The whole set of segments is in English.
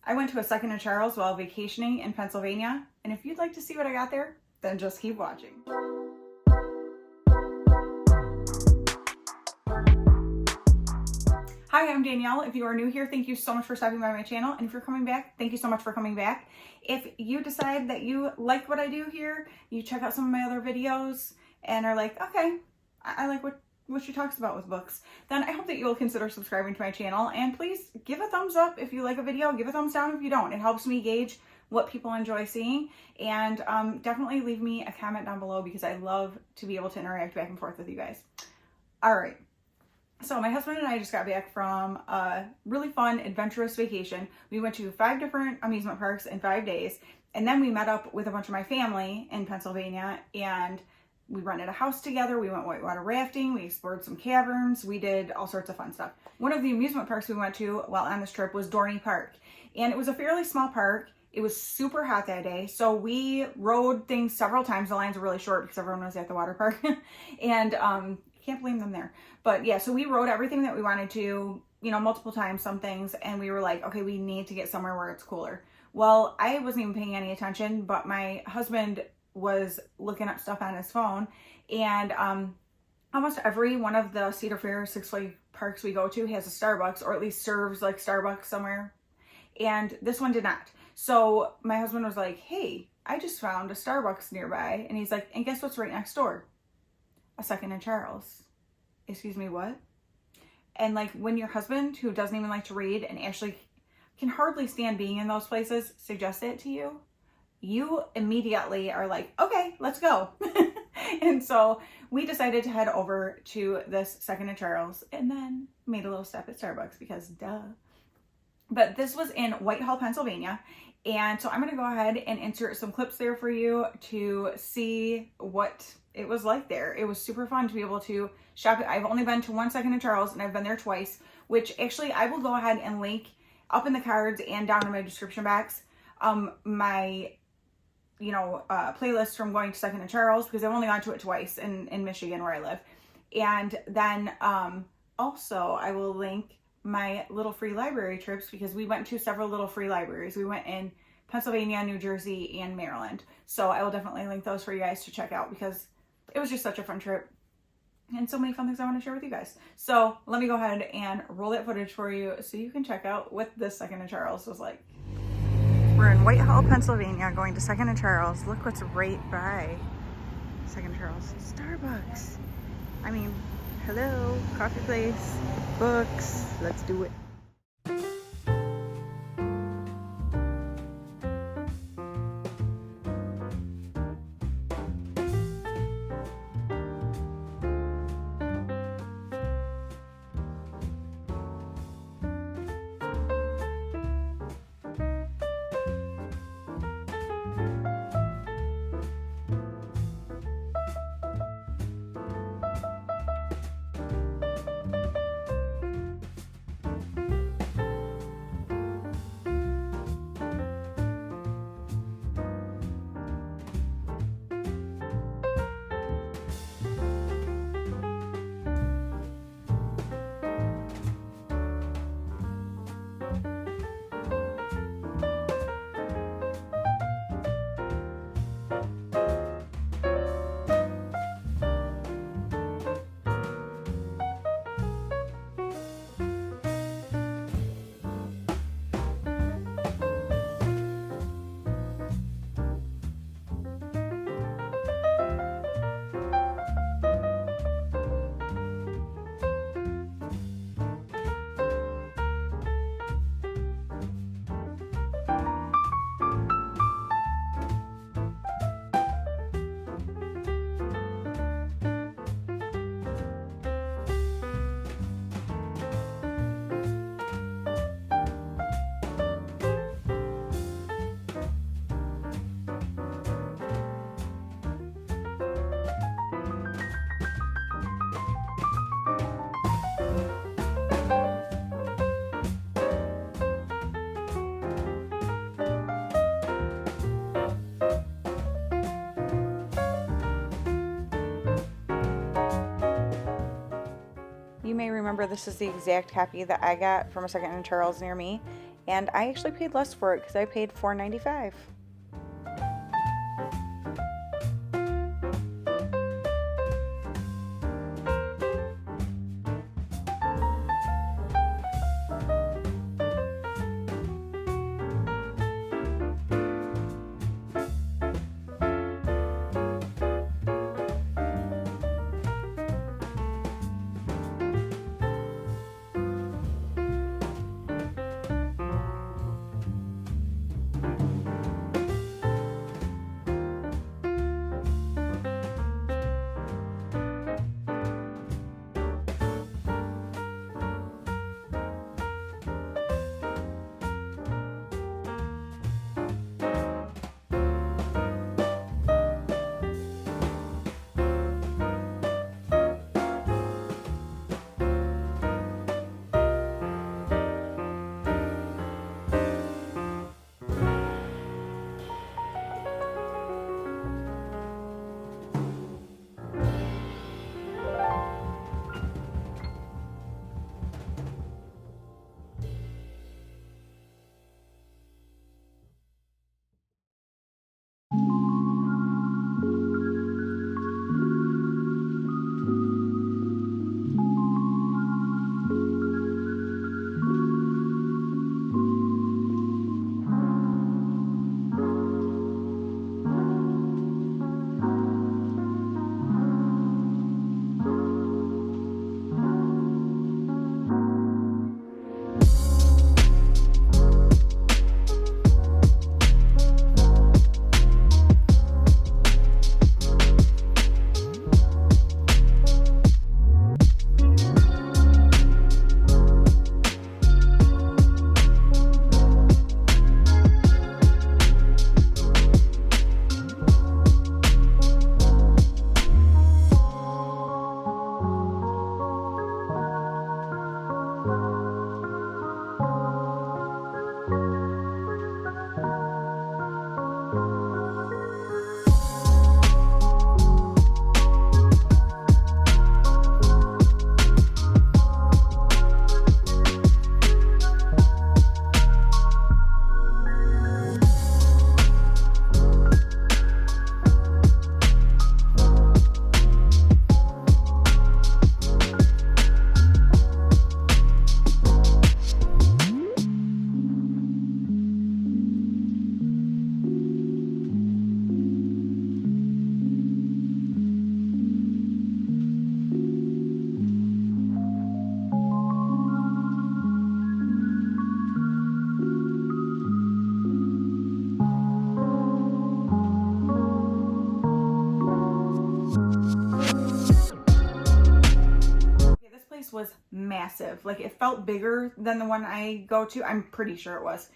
I went to a second in Charles while vacationing in Pennsylvania, and if you'd like to see what I got there, then just keep watching. Hi, I'm Danielle. If you are new here, thank you so much for stopping by my channel. And if you're coming back, thank you so much for coming back. If you decide that you like what I do here, you check out some of my other videos and are like, okay, I like what she talks about with books, then I hope that you'll consider subscribing to my channel. And please give a thumbs up if you like a video, give a thumbs down if you don't. It helps me gauge what people enjoy seeing. And definitely leave me a comment down below because I love to be able to interact back and forth with you guys. All right. So my husband and I just got back from a really fun, adventurous vacation. We went to 5 different amusement parks in 5 days. And then we met up with a bunch of my family in Pennsylvania and we rented a house together. We went whitewater rafting. We explored some caverns. We did all sorts of fun stuff. One of the amusement parks we went to while on this trip was Dorney Park. And it was a fairly small park. It was super hot that day. So we rode things several times. The lines were really short because everyone was at the water park. And can't blame them there. But yeah, so we rode everything that we wanted to, you know, multiple times, some things. And we were like, okay, we need to get somewhere where it's cooler. Well, I wasn't even paying any attention, but my husband was looking up stuff on his phone. And almost every one of the Cedar Fair, Six Flags parks we go to has a Starbucks, or at least serves like Starbucks somewhere. And this one did not. So my husband was like, hey, I just found a Starbucks nearby. And he's like, and guess what's right next door? A second in Charles. Excuse me, what? And like when your husband, who doesn't even like to read and actually can hardly stand being in those places, suggests it to you, you immediately are like, okay, let's go. And so we decided to head over to this second in Charles and then made a little stop at Starbucks because duh. But this was in Whitehall, Pennsylvania. And so I'm going to go ahead and insert some clips there for you to see what it was like there. It was super fun to be able to shop. I've only been to one second in Charles and I've been there twice, which actually I will go ahead and link up in the cards and down in my description box my playlist from going to second in Charles, because I've only gone to it twice in Michigan where I live. And then also I will link my little free library trips, because we went to several little free libraries. We went in Pennsylvania, New Jersey, and Maryland. So I will definitely link those for you guys to check out, because it was just such a fun trip and so many fun things I want to share with you guys. So let me go ahead and roll that footage for you so you can check out what this second in Charles was like. We're in Whitehall, Pennsylvania, going to second in Charles. Look what's right by second in Charles. Starbucks. I mean, hello, coffee place, books, let's do it. You may remember this is the exact copy that I got from a second in Charles near me, And I actually paid less for it because I paid $4.95. Was massive. Like, it felt bigger than the one I go to. I'm pretty sure it was.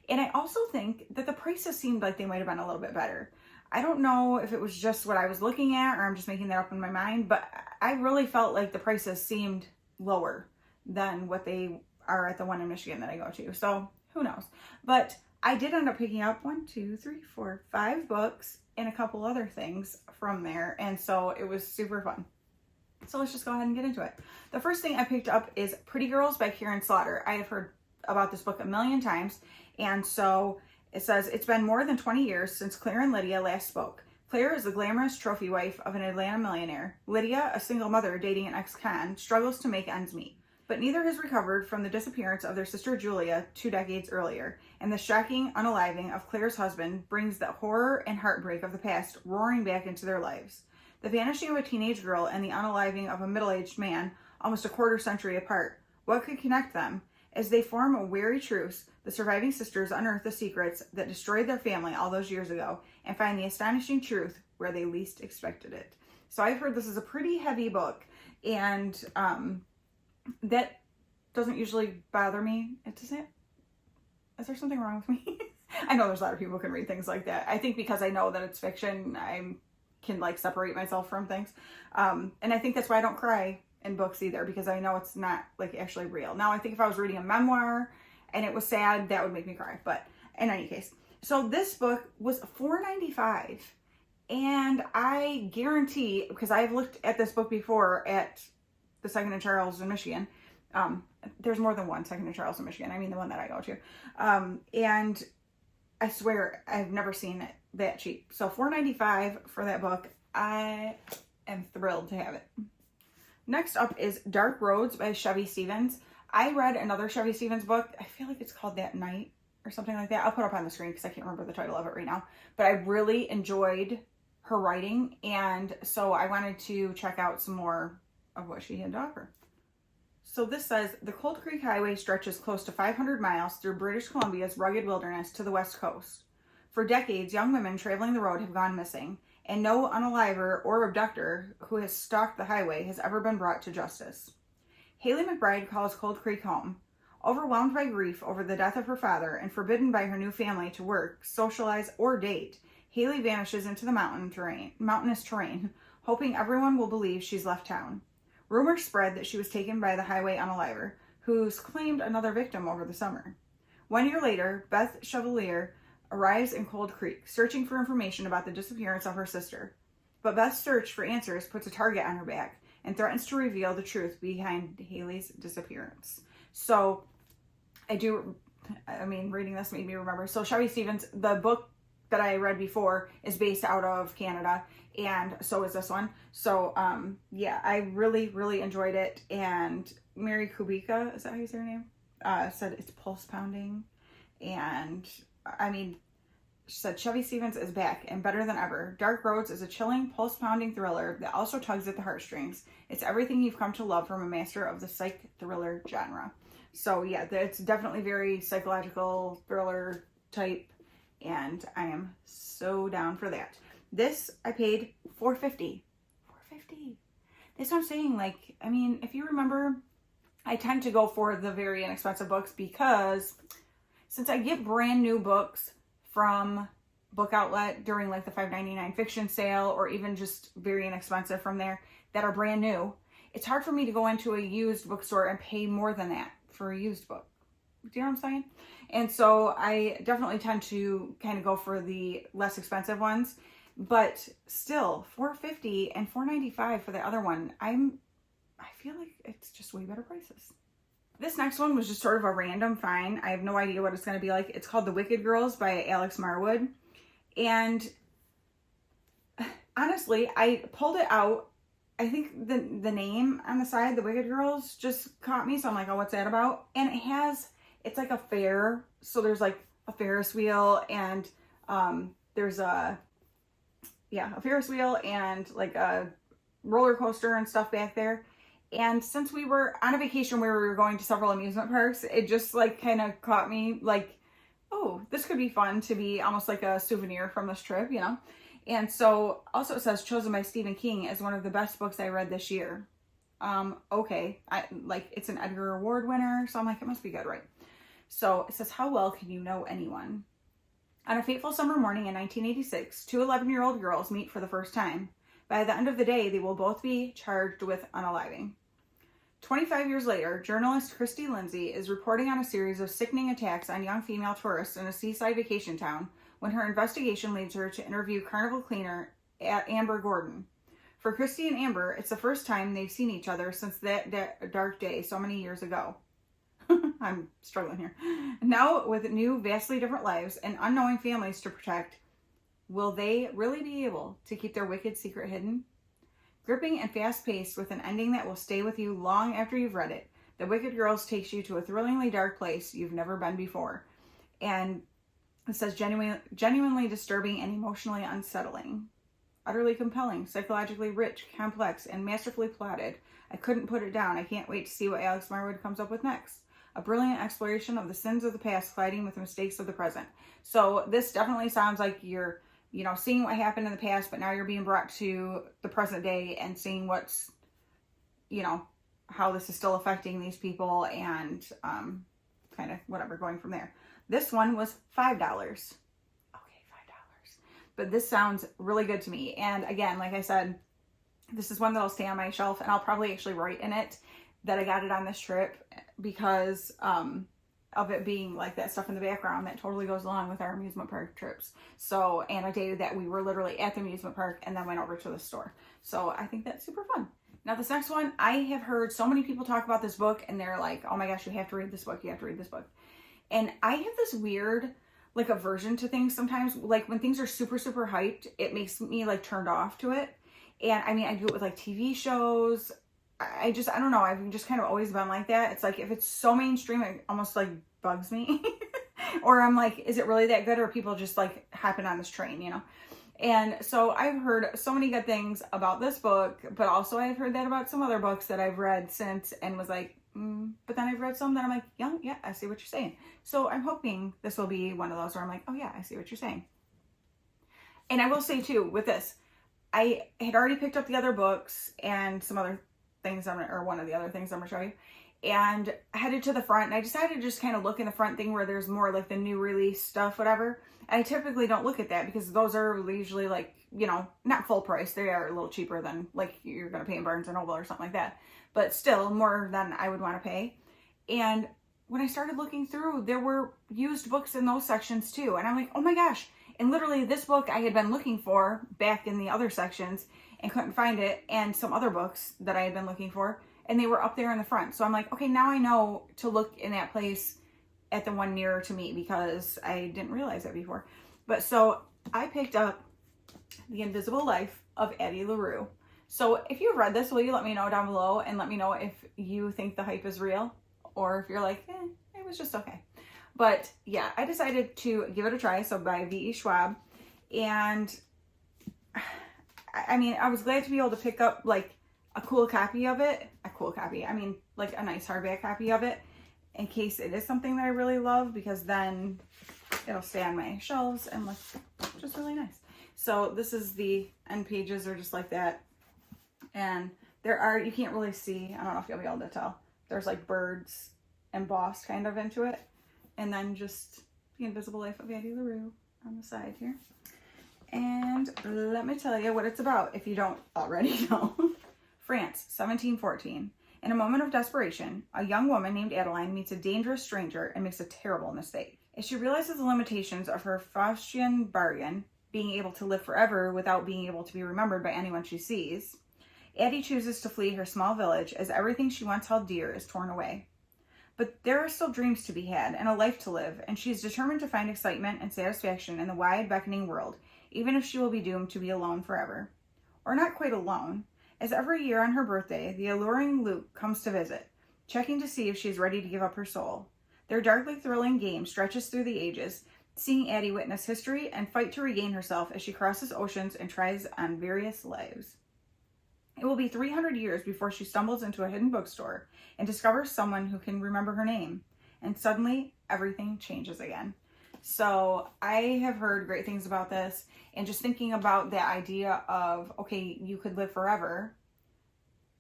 And I also think that the prices seemed like they might have been a little bit better. I don't know if it was just what I was looking at or I'm just making that up in my mind, but I really felt like the prices seemed lower than what they are at the one in Michigan that I go to. So who knows? But I did end up picking up 5 books and a couple other things from there. And so it was super fun. So let's just go ahead and get into it. The first thing I picked up is Pretty Girls by Karen Slaughter. I have heard about this book a million times. And so it says, it's been more than 20 years since Claire and Lydia last spoke. Claire is the glamorous trophy wife of an Atlanta millionaire. Lydia, a single mother dating an ex-con, struggles to make ends meet. But neither has recovered from the disappearance of their sister Julia 2 decades earlier. And the shocking unaliving of Claire's husband brings the horror and heartbreak of the past roaring back into their lives. The vanishing of a teenage girl and the unaliving of a middle-aged man, almost a quarter century apart. What could connect them? As they form a weary truce, the surviving sisters unearth the secrets that destroyed their family all those years ago and find the astonishing truth where they least expected it. So I've heard this is a pretty heavy book, and that doesn't usually bother me. Is there something wrong with me? I know there's a lot of people who can read things like that. I think because I know that it's fiction, I can like separate myself from things. And I think that's why I don't cry in books either, because I know it's not like actually real. Now, I think if I was reading a memoir and it was sad, that would make me cry. But in any case, so this book was $4.95, and I guarantee, because I've looked at this book before at the Second and Charles in Michigan, There's more than one second in Charleston, Michigan. I mean, the one that I go to. And I swear I've never seen it that cheap. So $4.95 for that book. I am thrilled to have it. Next up is Dark Roads by Chevy Stevens. I read another Chevy Stevens book. I feel like it's called That Night or something like that. I'll put it up on the screen because I can't remember the title of it right now. But I really enjoyed her writing, and so I wanted to check out some more of what she had to offer. So this says, the Cold Creek Highway stretches close to 500 miles through British Columbia's rugged wilderness to the west coast. For decades, young women traveling the road have gone missing, and no unaliver or abductor who has stalked the highway has ever been brought to justice. Haley McBride calls Cold Creek home. Overwhelmed by grief over the death of her father and forbidden by her new family to work, socialize, or date, Haley vanishes into the mountainous terrain, hoping everyone will believe she's left town. Rumors spread that she was taken by the highway unaliver, who's claimed another victim over the summer. 1 year later, Beth Chevalier arrives in Cold Creek, searching for information about the disappearance of her sister. But Beth's search for answers puts a target on her back and threatens to reveal the truth behind Haley's disappearance. So, reading this made me remember. So Chevy Stevens, the book that I read before is based out of Canada, and so is this one. So, yeah, I really, really enjoyed it. And Mary Kubica, is that how you say her name? Said it's pulse pounding. And, she said Chevy Stevens is back and better than ever. Dark Roads is a chilling, pulse pounding thriller that also tugs at the heartstrings. It's everything you've come to love from a master of the psych thriller genre. So, yeah, it's definitely very psychological thriller type, and I am so down for that. This, I paid $4.50. $4.50. That's what I'm saying. If you remember, I tend to go for the very inexpensive books because since I get brand new books from Book Outlet during the $5.99 fiction sale, or even just very inexpensive from there that are brand new, it's hard for me to go into a used bookstore and pay more than that for a used book. Do you know what I'm saying? And so I definitely tend to kind of go for the less expensive ones, but still $4.50 and $4.95 for the other one. I feel like it's just way better prices. This next one was just sort of a random find. I have no idea what it's going to be like. It's called The Wicked Girls by Alex Marwood. And honestly, I pulled it out. I think the name on the side, The Wicked Girls, just caught me. So I'm like, oh, what's that about? And it's like a fair. So there's a Ferris wheel, and there's a Ferris wheel and a roller coaster and stuff back there. And since we were on a vacation where we were going to several amusement parks, it just kind of caught me oh, this could be fun to be almost like a souvenir from this trip, you know? And so also it says chosen by Stephen King as one of the best books I read this year. Okay. It's an Edgar Award winner. So I'm like, it must be good, right? So it says, how well can you know anyone? On a fateful summer morning in 1986, two 11-year-old girls meet for the first time. By the end of the day, they will both be charged with unaliving. 25 years later, journalist Christy Lindsay is reporting on a series of sickening attacks on young female tourists in a seaside vacation town when her investigation leads her to interview carnival cleaner Amber Gordon. For Christy and Amber, it's the first time they've seen each other since that dark day so many years ago. I'm struggling here. Now, with new, vastly different lives and unknowing families to protect, will they really be able to keep their wicked secret hidden? Gripping and fast-paced with an ending that will stay with you long after you've read it, The Wicked Girls takes you to a thrillingly dark place you've never been before. And it says genuinely disturbing and emotionally unsettling. Utterly compelling, psychologically rich, complex, and masterfully plotted. I couldn't put it down. I can't wait to see what Alex Marwood comes up with next. A brilliant exploration of the sins of the past colliding with the mistakes of the present. So this definitely sounds like you're, seeing what happened in the past, but now you're being brought to the present day and seeing what's, how this is still affecting these people and kind of whatever going from there. This one was $5. Okay, $5. But this sounds really good to me. And again, like I said, this is one that'll stay on my shelf, and I'll probably actually write in it that I got it on this trip because of it being like that stuff in the background that totally goes along with our amusement park trips. So, and a day that we were literally at the amusement park and then went over to the store. So I think that's super fun. Now this next one, I have heard so many people talk about this book and they're like, oh my gosh, you have to read this book. You have to read this book. And I have this weird like aversion to things sometimes. Like when things are super, super hyped, it makes me like turned off to it. And I mean, I do it with like TV shows. I don't know. I've just kind of always been like that. It's like, if it's so mainstream, it almost like bugs me. Or I'm like, is it really that good? Or are people just like hopping on this train, you know? And so I've heard so many good things about this book, but also I've heard that about some other books that I've read since and was like, but then I've read some that I'm like, yeah, I see what you're saying. So I'm hoping this will be one of those where I'm like, oh yeah, I see what you're saying. And I will say too, with this, I had already picked up the other books and some other things, or one of the other things I'm gonna show you, and headed to the front, and I decided to just kind of look in the front thing where there's more like the new release stuff, whatever. And I typically don't look at that because those are usually like, you know, not full price. They are a little cheaper than like you're gonna pay in Barnes & Noble or something like that, but still more than I would want to pay. And when I started looking through, there were used books in those sections too. And I'm like, oh my gosh. And literally this book I had been looking for back in the other sections and couldn't find it. And some other books that I had been looking for, and they were up there in the front. So I'm like, okay, now I know to look in that place at the one nearer to me because I didn't realize that before. But so I picked up The Invisible Life of Addie Laroo. So if you've read this, will you let me know down below and let me know if you think the hype is real or if you're like, it was just okay. But yeah, I decided to give it a try. So by V.E. Schwab. And I mean, I was glad to be able to pick up like a cool copy of it. I mean, like a nice hardback copy of it in case it is something that I really love, because then it'll stay on my shelves and look just really nice. So this is the end pages are just like that. And there are, you can't really see, I don't know if you'll be able to tell, there's like birds embossed kind of into it. And then just The Invisible Life of Addie Laroo on the side here. And let me tell you what it's about if you don't already know. France, 1714. In a moment of desperation, a young woman named Adeline meets a dangerous stranger and makes a terrible mistake. As she realizes the limitations of her Faustian bargain, being able to live forever without being able to be remembered by anyone she sees, Addie chooses to flee her small village as everything she once held dear is torn away. But there are still dreams to be had and a life to live, and she is determined to find excitement and satisfaction in the wide, beckoning world, even if she will be doomed to be alone forever. Or not quite alone, as every year on her birthday, the alluring Luke comes to visit, checking to see if she is ready to give up her soul. Their darkly thrilling game stretches through the ages, seeing Addie witness history and fight to regain herself as she crosses oceans and tries on various lives. It will be 300 years before she stumbles into a hidden bookstore and discovers someone who can remember her name. And suddenly, everything changes again. So I have heard great things about this, and just thinking about the idea of, okay, you could live forever,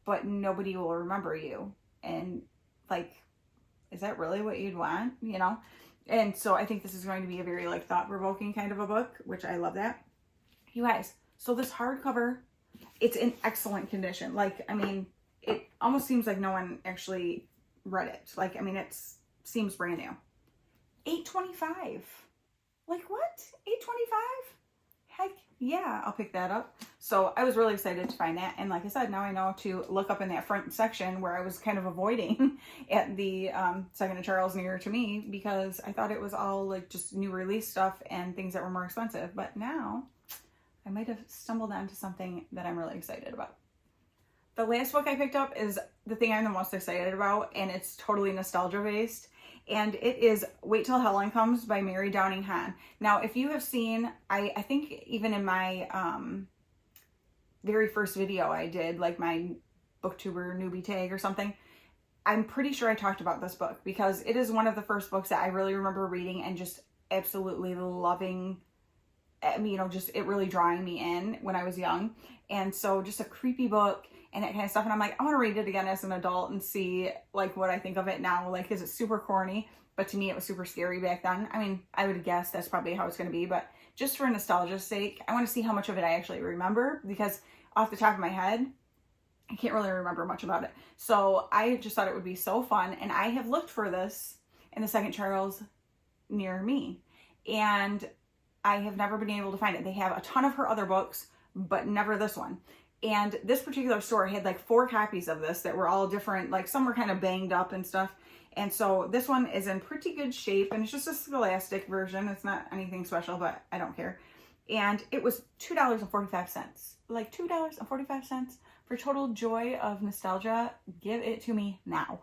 but nobody will remember you. And like, is that really what you'd want? You know? And so I think this is going to be a very like thought-provoking kind of a book, which I love that. You guys, so this hardcover, it's in excellent condition. Like, I mean, it almost seems like no one actually read it. Like, I mean, it seems brand new. $8.25. Like what? $8.25? Heck yeah, I'll pick that up. So I was really excited to find that. And like I said, now I know to look up in that front section where I was kind of avoiding at the Second and Charles near to me, because I thought it was all like just new release stuff and things that were more expensive. But now I might have stumbled onto something that I'm really excited about. The last book I picked up is the thing I'm the most excited about, and it's totally nostalgia based. And it is Wait Till Helen Comes by Mary Downing Hahn. Now, if you have seen, I think even in my very first video I did, like my booktuber newbie tag or something, I'm pretty sure I talked about this book because it is one of the first books that I really remember reading and just absolutely loving. You know, just it really drawing me in when I was young. And so just a creepy book and that kind of stuff. And I'm like, I want to read it again as an adult and see like what I think of it now. Like, is it super corny? But to me, it was super scary back then. I mean, I would guess that's probably how it's going to be, but just for nostalgia's sake, I want to see how much of it I actually remember, because off the top of my head, I can't really remember much about it. So I just thought it would be so fun. And I have looked for this in the Second Charles near me, and I have never been able to find it. They have a ton of her other books, but never this one. And this particular store had like 4 copies of this that were all different, like some were kind of banged up and stuff. And so this one is in pretty good shape, and it's just a scholastic version. It's not anything special, but I don't care. And it was $2.45. Like $2.45 for total joy of nostalgia. Give it to me now.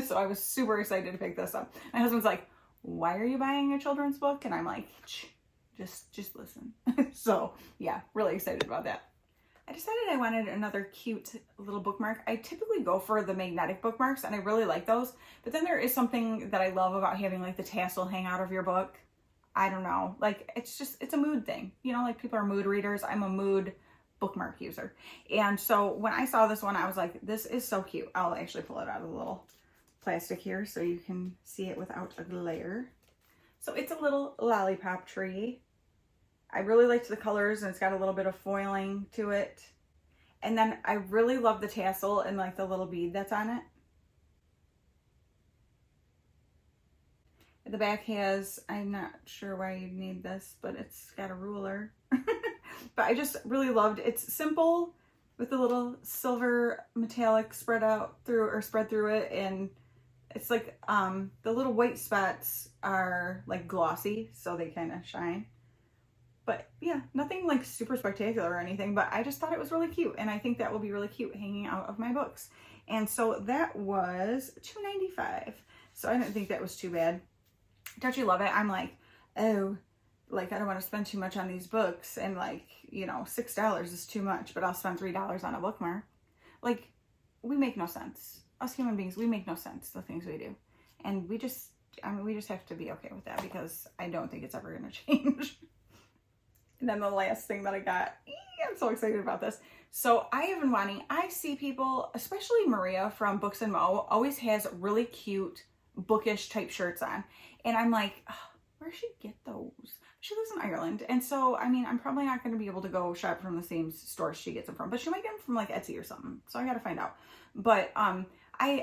So I was super excited to pick this up. My husband's like, why are you buying a children's book? And I'm like, just listen. So yeah, really excited about that. I decided I wanted another cute little bookmark. I typically go for the magnetic bookmarks, and I really like those. But then there is something that I love about having like the tassel hang out of your book. I don't know, like it's a mood thing. You know, like people are mood readers. I'm a mood bookmark user. And so when I saw this one, I was like, this is so cute. I'll actually pull it out of the little plastic here so you can see it without a glare. So it's a little lollipop tree. I really liked the colors, and it's got a little bit of foiling to it. And then I really love the tassel and like the little bead that's on it. The back has, I'm not sure why you'd need this, but it's got a ruler. But I just really loved, it's simple with the little silver metallic spread through it. And it's like, the little white spots are like glossy, so they kind of shine. But yeah, nothing like super spectacular or anything, but I just thought it was really cute. And I think that will be really cute hanging out of my books. And so that was $2.95. So I didn't think that was too bad. Don't you love it? I'm like, oh, like I don't want to spend too much on these books. And like, you know, $6 is too much, but I'll spend $3 on a bookmark. Like, we make no sense. Us human beings, we make no sense, the things we do. And we just have to be okay with that, because I don't think it's ever going to change. And then the last thing that I got, I'm so excited about this. So I have been wanting, I see people, especially Maria from Books and Mo, always has really cute bookish type shirts on. And I'm like, oh, where should she get those? She lives in Ireland. And so, I mean, I'm probably not going to be able to go shop from the same store she gets them from, but she might get them from like Etsy or something. So I got to find out. But I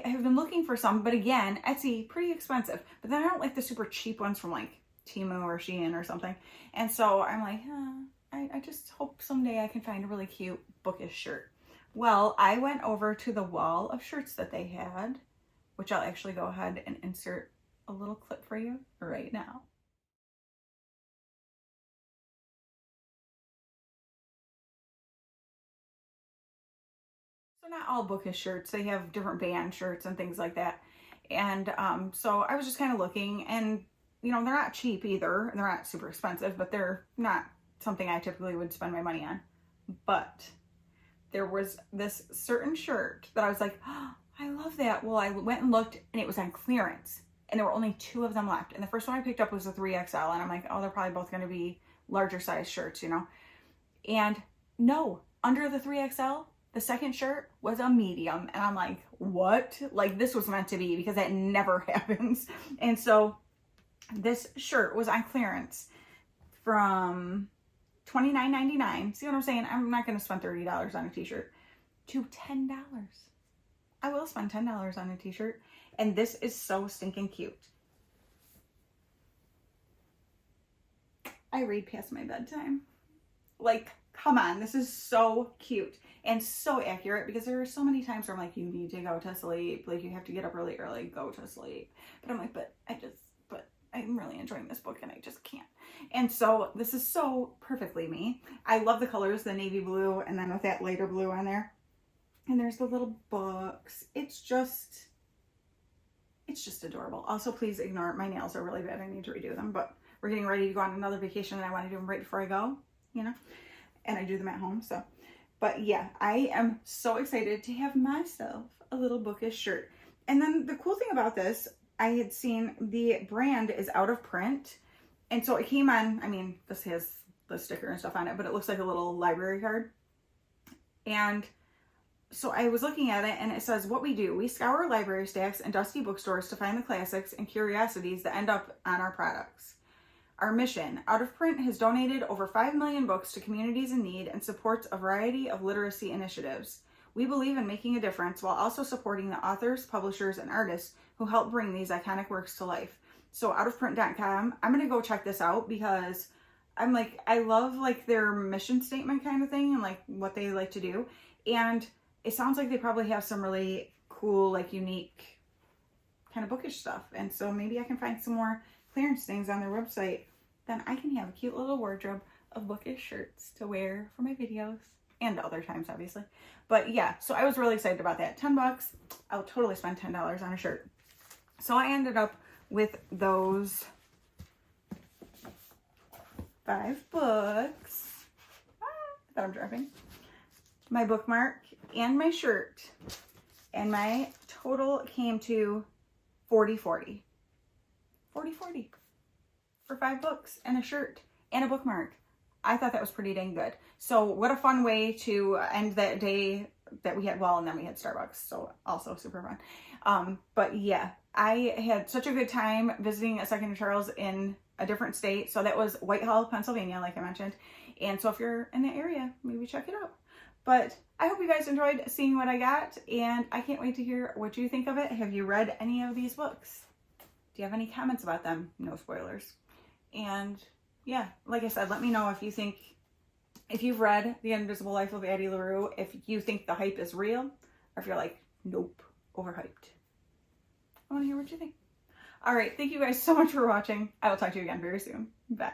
have been looking for some, but again, Etsy, pretty expensive. But then I don't like the super cheap ones from like Temu or Shein or something. And so I'm like, I just hope someday I can find a really cute bookish shirt. Well, I went over to the wall of shirts that they had, which I'll actually go ahead and insert a little clip for you right now. So not all bookish shirts, they have different band shirts and things like that. And so I was just kind of looking, and you know, they're not cheap either. They're not super expensive, but they're not something I typically would spend my money on. But there was this certain shirt that I was like, oh, I love that. Well, I went and looked, and it was on clearance, and there were only 2 of them left. And the first one I picked up was a 3XL, and I'm like, oh, they're probably both going to be larger size shirts, you know? And no, under the 3XL, the second shirt was a medium. And I'm like, what? Like, this was meant to be, because that never happens. And so this shirt was on clearance from $29.99. See what I'm saying? I'm not going to spend $30 on a t-shirt, to $10. I will spend $10 on a t-shirt. And this is so stinking cute. I read past my bedtime. Like, come on, this is so cute and so accurate, because there are so many times where I'm like, you need to go to sleep. Like, you have to get up really early, go to sleep. But I'm like, but I'm really enjoying this book and I just can't. And so this is so perfectly me. I love the colors, the navy blue, and then with that lighter blue on there. And there's the little books. It's just adorable. Also, please ignore, my nails are really bad. I need to redo them, but we're getting ready to go on another vacation, and I want to do them right before I go, you know, and I do them at home. So, but yeah, I am so excited to have myself a little bookish shirt. And then the cool thing about this, I had seen the brand is out of print. And so it came on, I mean, this has the sticker and stuff on it, but it looks like a little library card. And so I was looking at it, and it says, what we do, we scour library stacks and dusty bookstores to find the classics and curiosities that end up on our products. Our mission, Out of Print has donated over 5 million books to communities in need and supports a variety of literacy initiatives. We believe in making a difference while also supporting the authors, publishers, and artists who help bring these iconic works to life. So outofprint.com, I'm going to go check this out, because I'm like, I love like their mission statement kind of thing and like what they like to do. And it sounds like they probably have some really cool, like unique kind of bookish stuff. And so maybe I can find some more clearance things on their website. Then I can have a cute little wardrobe of bookish shirts to wear for my videos and other times, obviously. But yeah, so I was really excited about that. 10 bucks, I'll totally spend $10 on a shirt. So I ended up with those 5 books. I thought I'm dropping. My bookmark and my shirt. And my total came to $40.40. $40.40 for 5 books and a shirt and a bookmark. I thought that was pretty dang good. So what a fun way to end that day that we had, well, and then we had Starbucks, so also super fun. But yeah, I had such a good time visiting a second Charles in a different state. So that was Whitehall, Pennsylvania, like I mentioned. And so if you're in the area, maybe check it out. But I hope you guys enjoyed seeing what I got, and I can't wait to hear what you think of it. Have you read any of these books? Do you have any comments about them? No spoilers. And yeah, like I said, let me know if you think, if you've read The Invisible Life of Addie Laroo, if you think the hype is real, or if you're like, nope, overhyped. I want to hear what you think. All right, thank you guys so much for watching. I will talk to you again very soon. Bye.